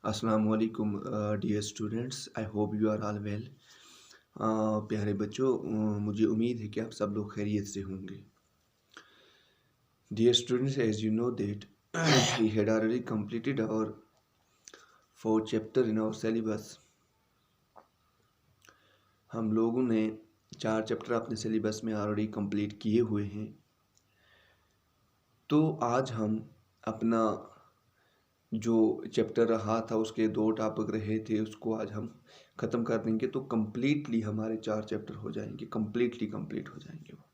अस्सलामुअलैकुम dear students, I hope you are all well. प्यारे बच्चों, मुझे उम्मीद है कि आप सब लोग खैरियत से होंगे। Dear students, as you know that we had already completed our fourth chapter in our syllabus। हम लोगों ने 4 चैप्टर अपने सिलेबस में ऑलरेडी कंप्लीट किए हुए हैं। तो आज हम अपना जो चैप्टर रहा था उसके 2 टॉपिक रहे थे, उसको आज हम ख़त्म कर देंगे। तो कम्प्लीटली हमारे 4 चैप्टर हो जाएंगे, कम्प्लीटली कंप्लीट हो जाएंगे वो।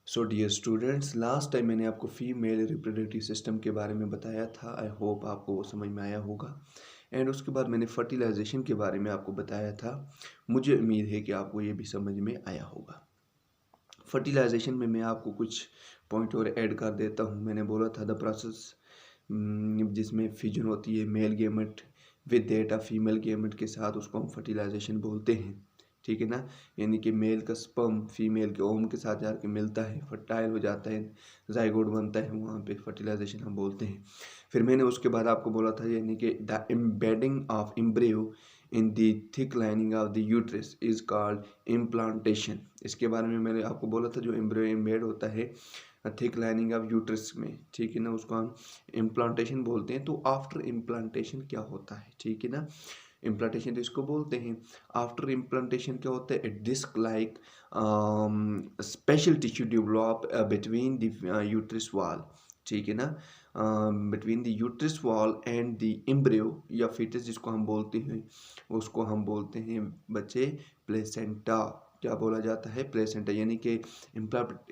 So dear students, last time मैंने आपको फीमेल रिप्रोडक्टिव सिस्टम के बारे में बताया था। आई होप आपको वो समझ में आया होगा। एंड उसके बाद मैंने फर्टिलाइजेशन के बारे में आपको बताया था। मुझे उम्मीद है कि आपको ये भी समझ में आया होगा। फर्टिलाइजेशन में मैं आपको कुछ पॉइंट और ऐड कर देता हूँ। मैंने बोला था द प्रोसेस जिसमें फिजन होती है male gamete with data female gamete के साथ, उसको हम फर्टिलाइजेशन बोलते हैं। ठीक है ना, यानी कि मेल का स्पर्म फीमेल के ओम के साथ जाकर मिलता है, फर्टाइल हो जाता है, जाइगोट बनता है, वहाँ पे फर्टिलाइजेशन हम बोलते हैं। फिर मैंने उसके बाद आपको बोला था यानी कि the embedding of embryo in the thick lining of the uterus is called implantation. इसके बारे में मैंने आपको बोला था जो एम्ब्रियो एम्बेड होता है थिक लाइनिंग ऑफ यूट्रस में, ठीक है ना, उसको हम इम्प्लांटेशन बोलते हैं। तो आफ्टर इम्प्लांटेशन क्या होता है, ठीक है ना, इम्प्लांटेशन तो इसको बोलते हैं। आफ्टर इम्प्लांटेशन क्या होता है, disc like special tissue develop between the uterus wall, ठीक है ना, between the uterus wall and the embryo या फिटस जिसको हम बोलते हैं, उसको हम बोलते हैं बच्चे प्लेसेंटा। क्या बोला जाता है, प्लेसेंटा। यानी कि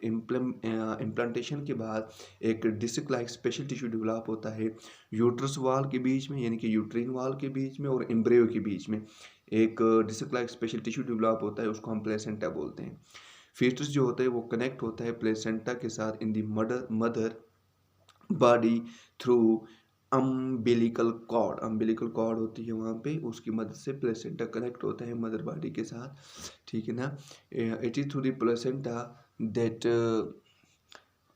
इम्प्लांटेशन के बाद एक disc like special tissue develop होता है यूट्रस वॉल के बीच में, यानी कि यूट्रीन वॉल के बीच में और एम्ब्रियो के बीच में एक disc like special tissue develop होता है, उसको हम प्लेसेंटा बोलते हैं। फीटस जो होता है वो कनेक्ट होता है प्लेसेंटा के साथ in the mother body through umbilical cord होती है वहाँ पे, उसकी मदद से प्लेसेंटा कनेक्ट होता है मदर बॉडी के साथ, ठीक है ना। It is through the placenta that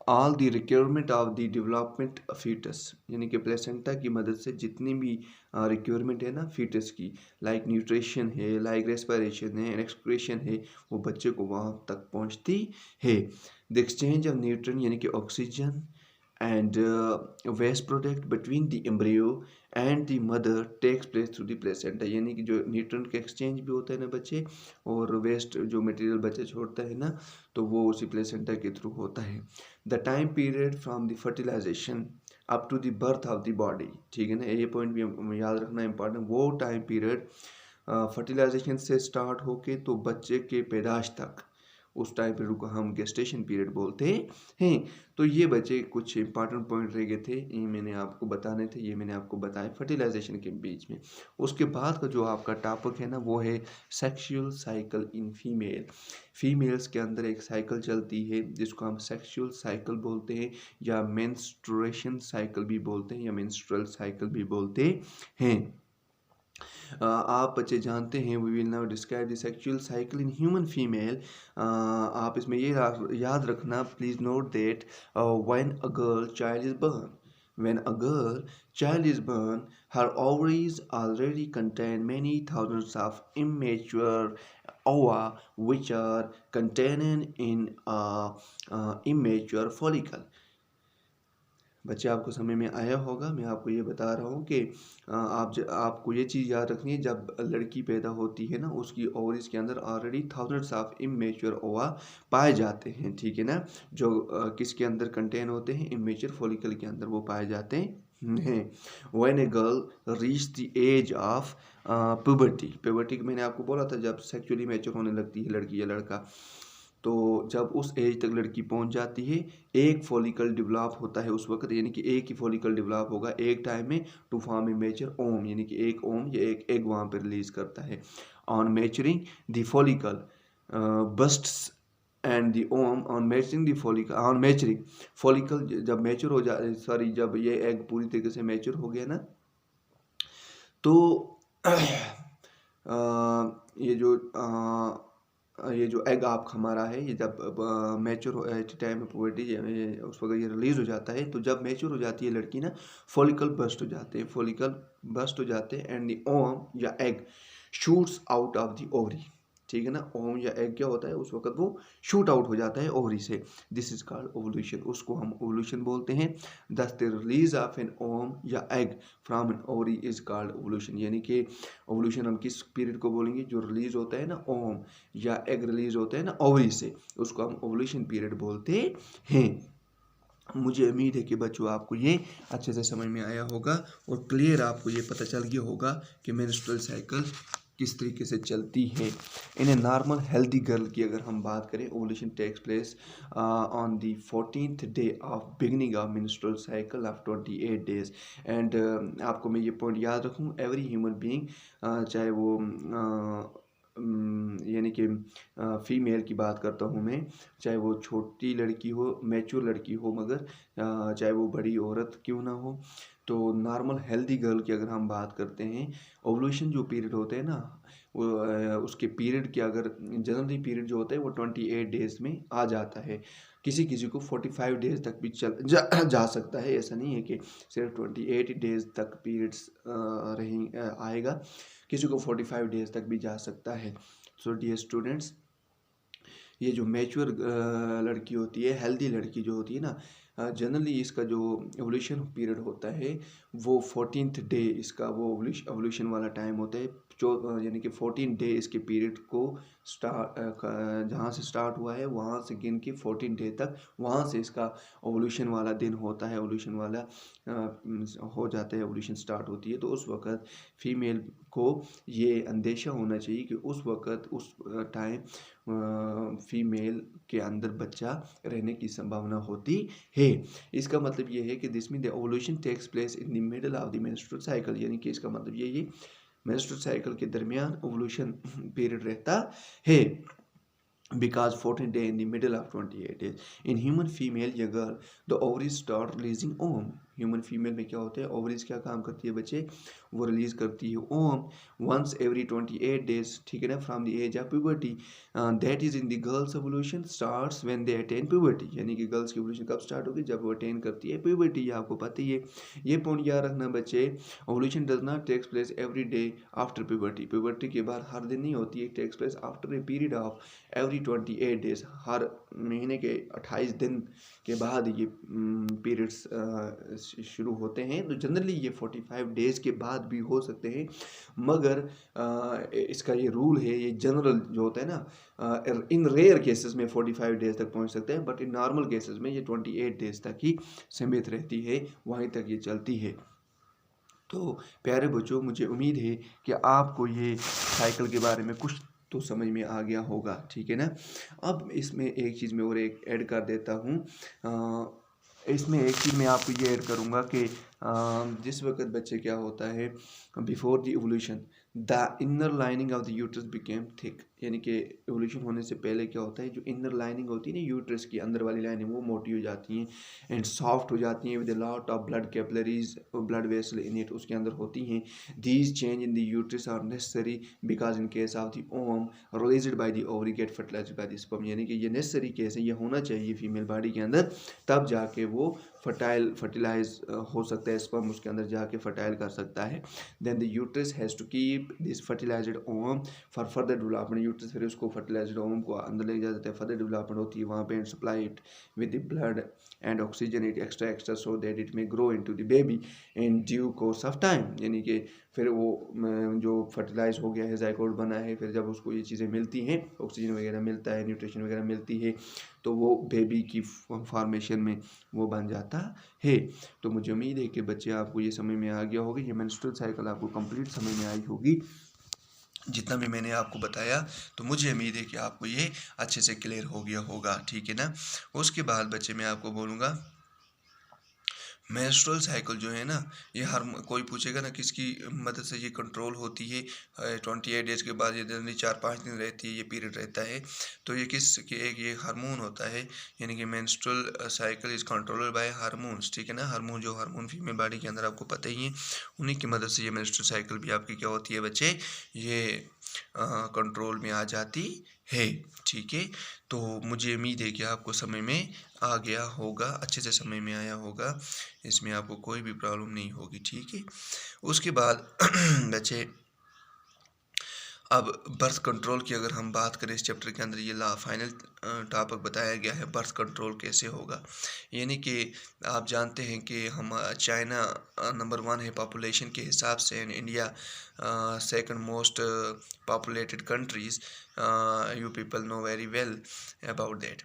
all the requirement of the development foetus, यानी कि प्लेसेंटा की मदद से जितनी भी रिक्वायरमेंट है ना फीटस की, लाइक न्यूट्रिशन है, लाइक रेस्पिरेशन है, एक्सक्रीशन है, वो बच्चे को वहाँ तक पहुँचती है। द एक्सचेंज ऑफ न्यूट्रन यानी कि oxygen and waste product between the embryo and the mother takes place through the placenta, यानी कि जो न्यूट्रन का एक्सचेंज भी होता है ना बच्चे, और वेस्ट जो मटेरियल बच्चा छोड़ता है ना, तो वो उसी प्लेसेंटा के थ्रू होता है। The time period from the fertilisation up to the birth of the body, ठीक है ना, ये पॉइंट भी याद रखना इंपॉर्टेंट। वो टाइम पीरियड फर्टिलाइजेशन से स्टार्ट होके तो बच्चे के पैदाश तक, उस टाइम पीरियड को हम गेस्टेशन पीरियड बोलते हैं। तो ये बच्चे कुछ इंपॉर्टेंट पॉइंट रह गए थे, ये मैंने आपको बताने थे, ये मैंने आपको बताया फर्टिलाइजेशन के बीच में। उसके बाद का जो आपका टॉपिक है ना वो है sexual cycle in female. Females के अंदर एक साइकिल चलती है जिसको हम सेक्सुअल साइकिल बोलते हैं, या मेंस्ट्रुएशन साइकिल भी बोलते हैं, या मेंस्ट्रुअल साइकिल भी बोलते हैं। आप बच्चे जानते हैं we will now describe the sexual cycle in human female. आप इसमें ये याद रखना, please note that when a girl child is born, when a girl child is born, her ovaries already contain many thousands of immature ova which are contained in a immature follicle। बच्चे आपको समझ में आया होगा। मैं आपको ये बता रहा हूँ कि आपको ये चीज़ याद रखनी है, जब लड़की पैदा होती है ना उसकी ओवरीज के अंदर ऑलरेडी थाउजेंड्स ऑफ इमेच्योर ओवा पाए जाते हैं, ठीक है ना, जो किसके अंदर कंटेन होते हैं, इमेच्योर फॉलिकल के अंदर वो पाए जाते हैं। When a girl reach the age of puberty मैंने आपको बोला था जब सेक्सुअली मैच्योर होने लगती है लड़की या लड़का, तो जब उस एज तक लड़की पहुंच जाती है एक फॉलिकल डेवलप होता है उस वक्त, यानी कि एक ही फॉलिकल डेवलप होगा एक टाइम में टू फॉर्म ए मेच्योर ओम, यानी कि एक ओम या एक एग वहाँ पर रिलीज करता है। On maturing the follicle bursts and the um on maturing the follicle, on maturing follicle जब मैच्योर हो जाए, सॉरी जब ये एग पूरी तरीके से मैच्योर हो गया ना, तो ये जो ये जो एग आप हमारा है, ये जब मैच्योर एट टाइम पुबर्टी उस वक्त ये रिलीज हो जाता है, तो जब मैच्योर हो जाती है लड़की ना, फॉलिकल बस्ट हो जाते हैं, फॉलिकल बस्ट हो जाते हैं, एंड द ओवम या egg shoots out of the ovary. ठीक है ना, ओवम या एग क्या होता है, उस वक्त वो शूट आउट हो जाता है ओवरी से। दिस इज कॉल्ड ओवुलेशन, उसको हम ओवुलेशन बोलते हैं। Thus the release of an ovum या egg from an ovary is called ovulation. यानी कि ओवुलेशन हम किस पीरियड को बोलेंगे, जो रिलीज होता है ना ओवम या एग रिलीज होते हैं ना ओवरी से, उसको हम ओवुलेशन पीरियड बोलते हैं। मुझे उम्मीद है कि बच्चों आपको ये अच्छे से समझ में आया होगा और क्लियर आपको ये पता चल गया होगा कि मेंस्ट्रुअल साइकिल किस तरीके से चलती है। In a normal healthy girl की अगर हम बात करें, ovulation takes place on the 14th day of beginning of menstrual cycle of 28 days. And आपको मैं ये पॉइंट याद रखूँ, एवरी ह्यूमन बीइंग, चाहे वो यानी कि फीमेल की बात करता हूँ मैं, चाहे वो छोटी लड़की हो, मैच्योर लड़की हो, मगर चाहे वो बड़ी औरत क्यों ना हो, तो नॉर्मल हेल्दी गर्ल की अगर हम बात करते हैं, ओवुलेशन जो पीरियड होते हैं ना, वो उसके पीरियड के अगर जनरली पीरियड जो होता है वो 28 डेज में आ जाता है। किसी किसी को 45 डेज तक भी जा सकता है, ऐसा नहीं है कि सिर्फ 28 डेज तक पीरियड्स आएगा, किसी को 45 डेज तक भी जा सकता है। सो डियर स्टूडेंट्स, ये जो मैच्योर लड़की होती है, हेल्दी लड़की जो होती है ना, जनरली इसका जो एवोल्यूशन पीरियड होता है वो 14th डे इसका वो एवोल्यूशन वाला टाइम होता है, जो यानी कि 14 डे इसके पीरियड को जहाँ से स्टार्ट हुआ है वहाँ से गिन के 14 डे तक, वहाँ से इसका एवोल्यूशन वाला दिन होता है, एवोल्यूशन वाला हो जाता है, एवोल्यूशन स्टार्ट होती है। तो उस वक़्त फीमेल को ये अंदेशा होना चाहिए कि उस वक़्त उस टाइम फीमेल के अंदर बच्चा रहने की संभावना होती है। इसका मतलब ये है कि this mean the ovulation takes place in the middle of the menstrual cycle, यानी कि इसका मतलब ये मेंस्ट्रुअल साइकिल के दरमियान ओवुलेशन पीरियड रहता है, because 14 day in the middle of 28 days. In human female या girl, the ovaries start releasing ovum. Human female में क्या होता है, ओवरीज क्या काम करती है बच्चे, वो रिलीज करती है ओवम वंस एवरी 28 डेज, ठीक है ना, from the age of puberty. That is in the girls evolution starts when they attain puberty, यानी कि गर्ल्स की एवोल्यूशन कब स्टार्ट होगी, जब वो अटेन करती है प्यूबर्टी। ये आपको पता ही है, ये पॉइंट याद रखना बच्चे, evolution does not takes place every day after puberty. Puberty के बाद हर दिन नहीं होती है, takes place after a period of every 28 days, हर महीने के 28 दिन के बाद ये पीरियड्स शुरू होते हैं। तो जनरली ये 45 डेज के बाद भी हो सकते हैं, मगर इसका ये रूल है, ये जनरल जो होता है ना, इन रेयर केसेस में 45 डेज तक पहुंच सकते हैं, बट इन नॉर्मल केसेस में ये 28 डेज तक ही सीमित रहती है, वहीं तक ये चलती है। तो प्यारे बच्चों, मुझे उम्मीद है कि आपको ये साइकिल के बारे में कुछ तो समझ में आ गया होगा, ठीक है ना। अब इसमें एक चीज़ मैं और एक ऐड कर देता हूँ, इसमें एक चीज़ मैं आपको ये ऐड करूँगा कि जिस वक्त बच्चे क्या होता है, before the evolution the inner lining of the uterus became thick, यानी कि इवोल्यूशन होने से पहले क्या होता है, जो इनर लाइनिंग होती है ना यूट्रस की अंदर वाली लाइनिंग, वो मोटी हो जाती हैं एंड सॉफ्ट हो जाती हैं, with a lot of blood capillaries, blood vessel in it, उसके अंदर होती हैं। These change in the uterus are necessary because in case of the ovum released by the ovary get fertilised by the sperm, यानी कि ये necessary case है, ये होना चाहिए फीमेल बॉडी के अंदर, तब जाके वो फर्टिलाइज हो सकता है, स्पर्म उसके अंदर जाके फर्टाइल कर सकता है। Then the uterus has to keep this fertilized ovum for further development, uterus फिर उसको फर्टिलाइज्ड ओवम को अंदर ले जाता है, फर्दर डेवलपमेंट होती है वहाँ पे, and supply it with the blood and oxygen it extra so that it may grow into the baby in due course of time, यानी कि फिर वो जो फर्टिलाइज हो गया है, जाइगोट बना है, फिर जब उसको ये चीज़ें मिलती हैं, ऑक्सीजन वगैरह मिलता है, न्यूट्रिशन वगैरह मिलती है, तो वो बेबी की फॉर्मेशन में वो बन जाता है। तो मुझे उम्मीद है कि बच्चे आपको ये समझ में आ गया होगा, ये मेंस्ट्रुअल साइकिल आपको कंप्लीट समझ में आई होगी जितना भी मैंने आपको बताया। तो मुझे उम्मीद है कि आपको ये अच्छे से क्लियर हो गया होगा, ठीक है ना। उसके बाद बच्चे मैं आपको बोलूँगा, मेंस्ट्रुअल साइकिल जो है ना, ये हर कोई पूछेगा ना किसकी मदद से ये कंट्रोल होती है, 28 डेज के बाद ये जनरली 4-5 दिन रहती है, ये पीरियड रहता है, तो ये किस के एक ये हार्मोन होता है, यानी कि menstrual cycle is controlled by hormones, ठीक है ना। हार्मोन जो हार्मोन फीमेल बॉडी के अंदर आपको पता ही है, उन्हीं की मदद से ये मेंस्ट्रुअल साइकिल भी आपकी क्या होती है बच्चे, ये कंट्रोल में आ जाती है। ठीक है, तो मुझे उम्मीद है कि आपको समझ में आ गया होगा, अच्छे से समझ में आया होगा, इसमें आपको कोई भी प्रॉब्लम नहीं होगी। ठीक है, उसके बाद बच्चे अब बर्थ कंट्रोल की अगर हम बात करें, इस चैप्टर के अंदर ये फाइनल टॉपिक बताया गया है, बर्थ कंट्रोल कैसे होगा। यानी कि आप जानते हैं कि हम चाइना नंबर 1 है पॉपुलेशन के हिसाब से, and India second most populated countries. You people know very well about that.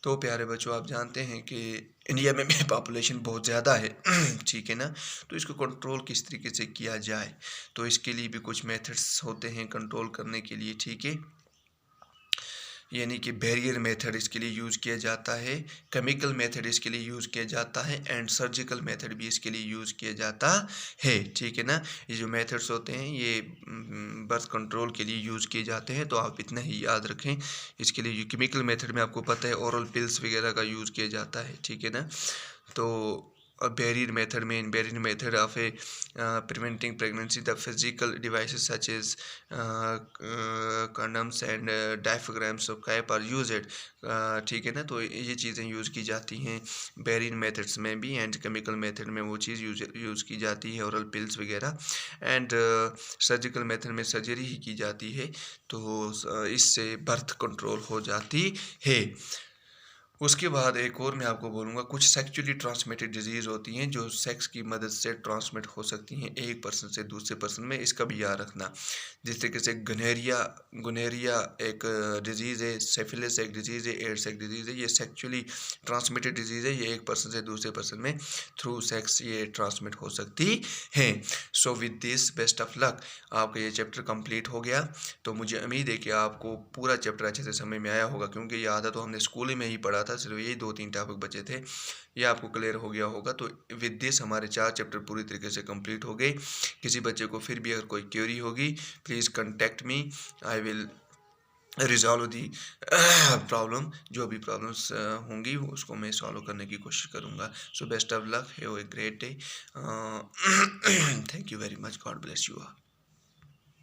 तो प्यारे बच्चों, आप जानते हैं कि इंडिया में भी पॉपुलेशन बहुत ज़्यादा है। ठीक है ना, तो इसको कंट्रोल किस तरीके से किया जाए, तो इसके लिए भी कुछ मेथड्स होते हैं कंट्रोल करने के लिए। ठीक है, यानी कि बैरियर मेथड इसके लिए यूज़ किया जाता है, केमिकल मेथड इसके लिए यूज़ किया जाता है, एंड सर्जिकल मेथड भी इसके लिए यूज़ किया जाता है। ठीक है ना, ये जो मेथड्स होते हैं ये बर्थ कंट्रोल के लिए यूज़ किए जाते हैं, तो आप इतना ही याद रखें। इसके लिए केमिकल मेथड में आपको पता है ओरल पिल्स वगैरह का यूज़ किया जाता है। ठीक है ना, तो बैरियर मेथड में, in barrier method of preventing pregnancy, the physical devices such as condoms and diaphragms of cap are used। ठीक है ना, तो ये चीज़ें यूज़ की जाती हैं बैरियर मेथड्स में भी, एंड केमिकल मेथड में वो चीज़ यूज़ की जाती है, ओरल पिल्स वगैरह, एंड सर्जिकल मेथड में सर्जरी ही की जाती है, तो इससे बर्थ कंट्रोल हो जाती है। उसके बाद एक और मैं आपको बोलूँगा, कुछ सेक्चुअली ट्रांसमिटेड डिजीज़ होती हैं जो सेक्स की मदद से ट्रांसमिट हो सकती हैं एक पर्सन से दूसरे पर्सन में, इसका भी याद रखना। जिस तरीके से गुनेरिया एक डिजीज़ है, सिफिलिस एक डिजीज़ है, एड्स एक डिजीज़ है, ये सेक्चुअली ट्रांसमिटेड डिजीज़ है, ये एक पर्सन से दूसरे पर्सन में थ्रू सेक्स ये ट्रांसमिट हो सकती है। So with this best of luck, आपका ये चैप्टर कंप्लीट हो गया। तो मुझे उम्मीद है कि आपको पूरा चैप्टर अच्छे से समझ में आया होगा, क्योंकि ये आधा तो हमने स्कूल में ही पढ़ा था, सिर्फ यही 2-3 टॉपिक बचे थे, ये आपको क्लियर हो गया होगा। तो विद दिस हमारे 4 चैप्टर पूरी तरीके से कंप्लीट हो गए। किसी बच्चे को फिर भी अगर कोई क्वेरी होगी, please contact me, I will resolve the problem. जो भी प्रॉब्लम्स होंगी उसको मैं सॉल्व करने की कोशिश करूँगा। So best of luck, have a great day. Thank you very much, God bless you all.